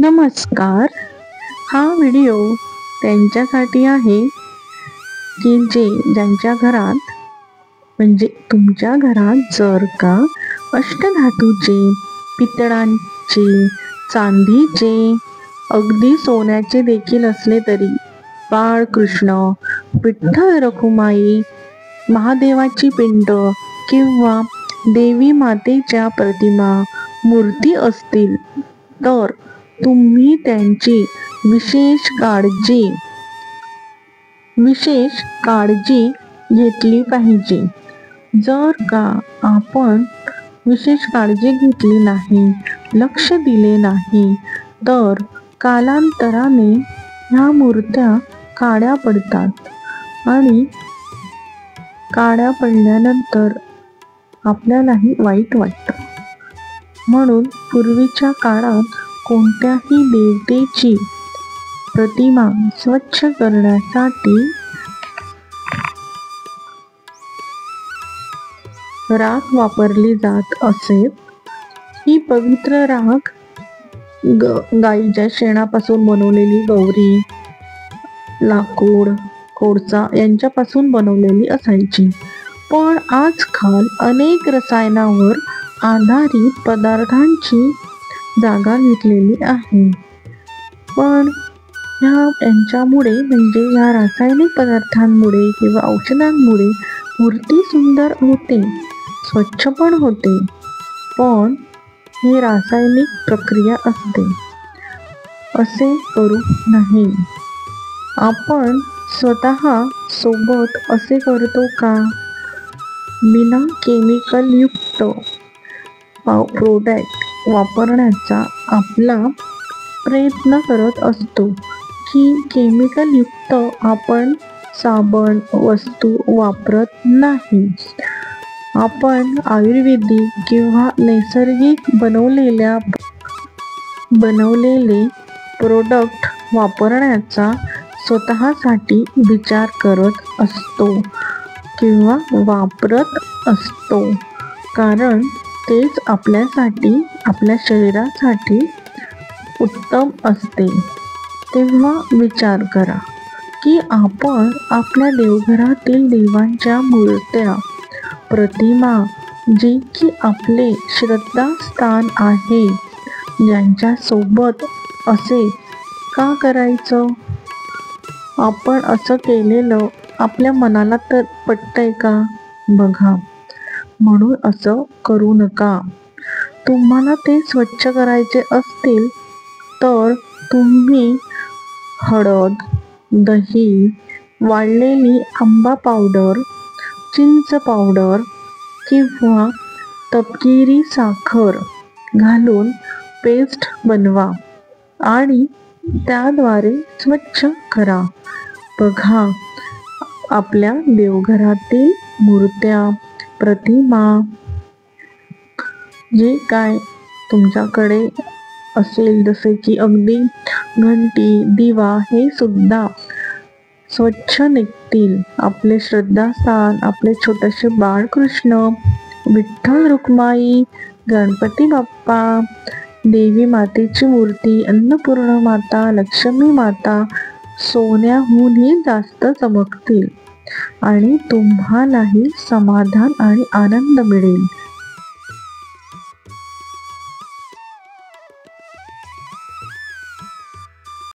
नमस्कार. हा व्हिडिओ त्यांच्यासाठी आहे की ज्यांच्या घरात म्हणजे तुमच्या घरात जर का अष्टधातूचे, पितळांचे, चांदीचे, अगदी सोन्याचे देखील असले तरी बाळकृष्ण, विठ्ठल रखुमाई, महादेवाची पिंड किंवा देवी मातेच्या प्रतिमा, मूर्ती असतील तर तुम्ही त्यांची विशेष काळजी घेतली पाहिजे. जर का आपण विशेष काळजी घेतली नाही, लक्ष दिले नाही तर कालांतराने ह्या मूर्त्या काळ्या पडतात आणि काळ्या पडल्यानंतर आपल्यालाही वाईट वाटतं. म्हणून पूर्वीच्या काळात कोणत्याही देवतेची प्रतिमा स्वच्छ करण्यासाठी राख वापरली जात असे. ही पवित्र राख गाईच्या शेणापासून बनवलेली गौरी, लाकूड, कोळसा यांच्यापासून बनवलेली असायची. पण आजकाल अनेक रसायनावर आधारित पदार्थांची जागा घेतलेली आहे. पण यांच्यामुळे म्हणजे या रासायनिक पदार्थांमुळे किंवा औषधांमुळे मूर्ती सुंदर होते, स्वच्छ पण होते, पण ही रासायनिक प्रक्रिया असते. असे करू नये. आपण स्वतः सोबत असे करतो का? बिना केमिकल युक्त प्रोडक्ट वापरण्याचा आपला प्रयत्न करत असतो की केमिकल युक्त आपण साबण वस्तू वापरत नाही. आपण आयुर्वेदिक किंवा नैसर्गिक बनवलेले प्रोडक्ट वापरण्याचा स्वतःसाठी विचार करत असतो किंवा वापरत असतो, कारण तेच आपल्यासाठी, आपल्या शरीरासाठी उत्तम असते. तेव्हा विचार करा की आपण आपल्या देवघरातील देवांच्या मूर्त्या, प्रतिमा, जे की आपले श्रद्धास्थान आहे, ज्यांच्या सोबत असे का करायचं? आपण असं केलेलं आपल्या मनाला तर पटतंय का? बघा. म्हणून असं करू नका. तुम्हाला ते स्वच्छ करायचे असतील तर तुम्ही हळद, दही, वाळलेली आंबा पावडर, चिंच पावडर किंवा तपकिरी साखर घालून पेस्ट बनवा आणि त्याद्वारे स्वच्छ करा. बघा, आपल्या देवघरातील मूर्त्या, प्रतिमा, जे काय तुमच्याकडे असेल, जसे की अगदी घंटी, दिवा, हे सुद्धा स्वच्छ निघतील. आपले श्रद्धास्थान, आपले छोटेसे बाळकृष्ण, विठ्ठल रुक्माई, गणपती बाप्पा, देवी मातेची मूर्ती, अन्नपूर्णा माता, लक्ष्मी माता सोन्याहूनही जास्त चमकतील आणि तुम्हालाही समाधान आणि आनंद मिळेल.